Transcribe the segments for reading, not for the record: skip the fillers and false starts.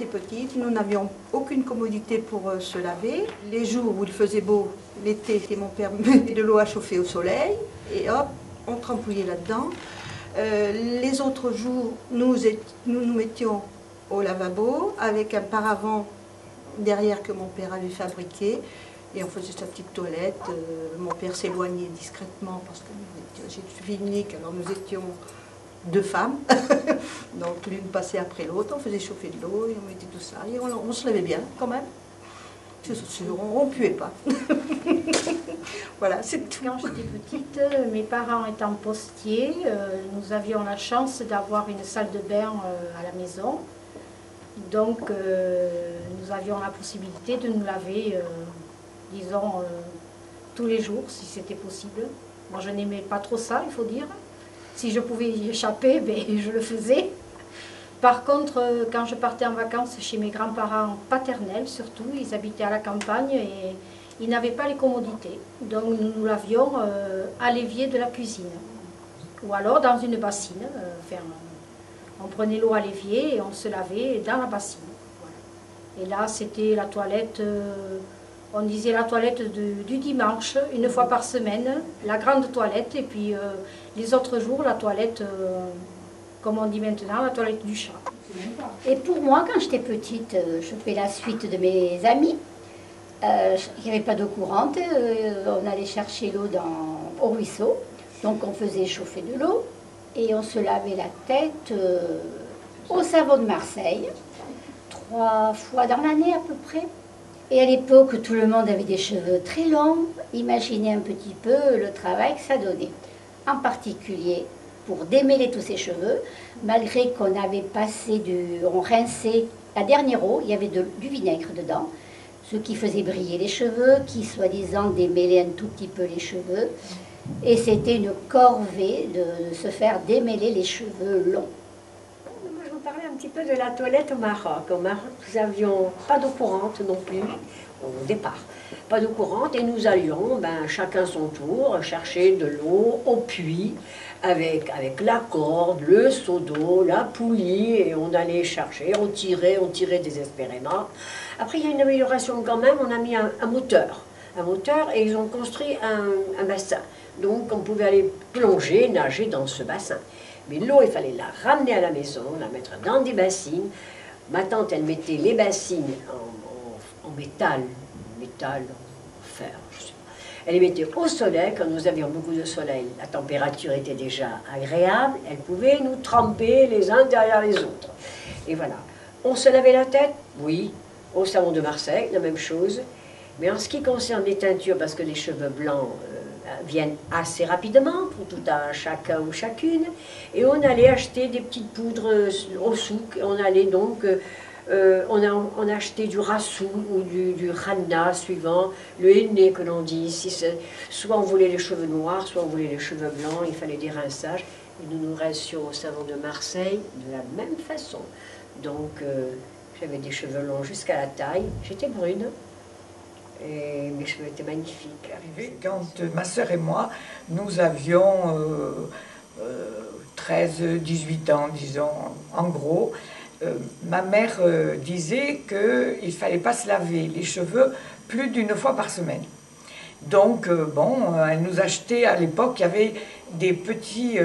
petite, nous n'avions aucune commodité pour se laver. Les jours où il faisait beau, l'été, mon père mettait de l'eau à chauffer au soleil et hop, on trempouillait là-dedans. Les autres jours, nous nous mettions au lavabo avec un paravent derrière que mon père avait fabriqué et on faisait sa petite toilette. Mon père s'éloignait discrètement parce que j'ai une fille unique, alors nous étions deux femmes, donc l'une passait après l'autre, on faisait chauffer de l'eau et on mettait tout ça et on se lavait bien quand même. On ne puait pas. Voilà, c'est tout. Quand j'étais petite, mes parents étant postiers, nous avions la chance d'avoir une salle de bain à la maison. Donc nous avions la possibilité de nous laver, disons, tous les jours, si c'était possible. Moi je n'aimais pas trop ça, il faut dire. Si je pouvais y échapper, ben, je le faisais. Par contre, quand je partais en vacances chez mes grands-parents paternels, surtout, ils habitaient à la campagne et ils n'avaient pas les commodités. Donc nous nous lavions à l'évier de la cuisine. Ou alors dans une bassine. On prenait l'eau à l'évier et on se lavait dans la bassine. Voilà. Et là, c'était la toilette, on disait la toilette du dimanche, une fois par semaine, la grande toilette, et puis les autres jours, la toilette, comme on dit maintenant, la toilette du chat. Et pour moi, quand j'étais petite, je fais la suite de mes amis. Il n'y avait pas d'eau courante, on allait chercher l'eau au ruisseau, donc on faisait chauffer de l'eau et on se lavait la tête au savon de Marseille, 3 fois dans l'année à peu près. Et à l'époque, tout le monde avait des cheveux très longs. Imaginez un petit peu le travail que ça donnait. En particulier pour démêler tous ces cheveux, malgré qu'on avait passé on rinçait la dernière eau, il y avait du vinaigre dedans, ce qui faisait briller les cheveux, qui soi-disant démêlait un tout petit peu les cheveux. Et c'était une corvée de se faire démêler les cheveux longs. Je vous parlais un petit peu de la toilette au Maroc. Au Maroc, nous n'avions pas d'eau courante non plus, au départ. Pas d'eau courante et nous allions, chacun son tour, chercher de l'eau au puits avec la corde, le seau d'eau, la poulie et on allait chercher, on tirait désespérément. Après, il y a une amélioration quand même, on a mis un moteur et ils ont construit un bassin. Donc on pouvait aller plonger, nager dans ce bassin. Mais l'eau, il fallait la ramener à la maison, la mettre dans des bassines. Ma tante, elle mettait les bassines en métal, en fer, je sais pas. Elle les mettait au soleil, quand nous avions beaucoup de soleil, la température était déjà agréable, elle pouvait nous tremper les uns derrière les autres. Et voilà. On se lavait la tête, oui, au savon de Marseille, la même chose. Mais en ce qui concerne les teintures, parce que les cheveux blancs viennent assez rapidement pour tout un chacun ou chacune, et on allait acheter des petites poudres au souk, on allait donc, on achetait du rasoul ou du rana, suivant le henné que l'on dit ici, soit on voulait les cheveux noirs, soit on voulait les cheveux blancs, il fallait des rinçages, et nous nous rincions au savon de Marseille de la même façon. Donc j'avais des cheveux longs jusqu'à la taille, j'étais brune, et mes cheveux étaient magnifiques. Quand ma sœur et moi, nous avions 13-18 ans, disons, en gros, ma mère disait qu'il ne fallait pas se laver les cheveux plus d'1 fois par semaine. Donc, bon, elle nous achetait, à l'époque, il y avait des petits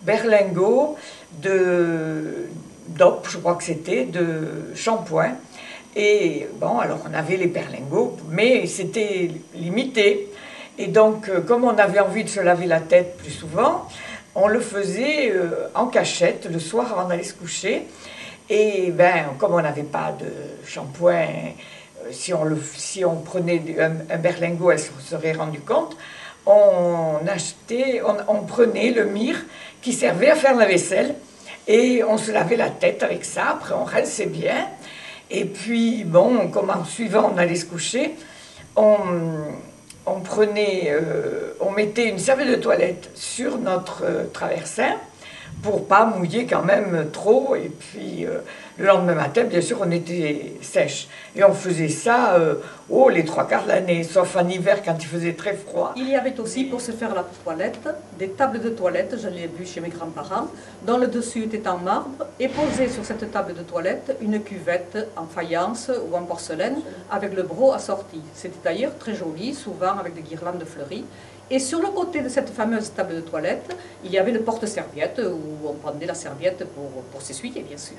berlingots d'op, je crois que c'était, de shampoing. Et bon, alors on avait les berlingots, mais c'était limité. Et donc, comme on avait envie de se laver la tête plus souvent, on le faisait en cachette le soir avant d'aller se coucher. Et comme on n'avait pas de shampoing, si on prenait un berlingot, elle se serait rendue compte, on prenait le myrrhe qui servait à faire la vaisselle et on se lavait la tête avec ça. Après, on rinçait bien. Et puis, bon, comme en suivant, on allait se coucher, on mettait une serviette de toilette sur notre traversin pour pas mouiller quand même trop. Et puis, Le lendemain matin, bien sûr, on était sèche. Et on faisait ça les 3/4 de l'année, sauf en hiver quand il faisait très froid. Il y avait aussi, pour se faire la toilette, des tables de toilette, je l'ai vu chez mes grands-parents, dont le dessus était en marbre, et posé sur cette table de toilette une cuvette en faïence ou en porcelaine avec le broc assorti. C'était d'ailleurs très joli, souvent avec des guirlandes fleuries. Et sur le côté de cette fameuse table de toilette, il y avait le porte-serviette où on prenait la serviette pour s'essuyer, bien sûr.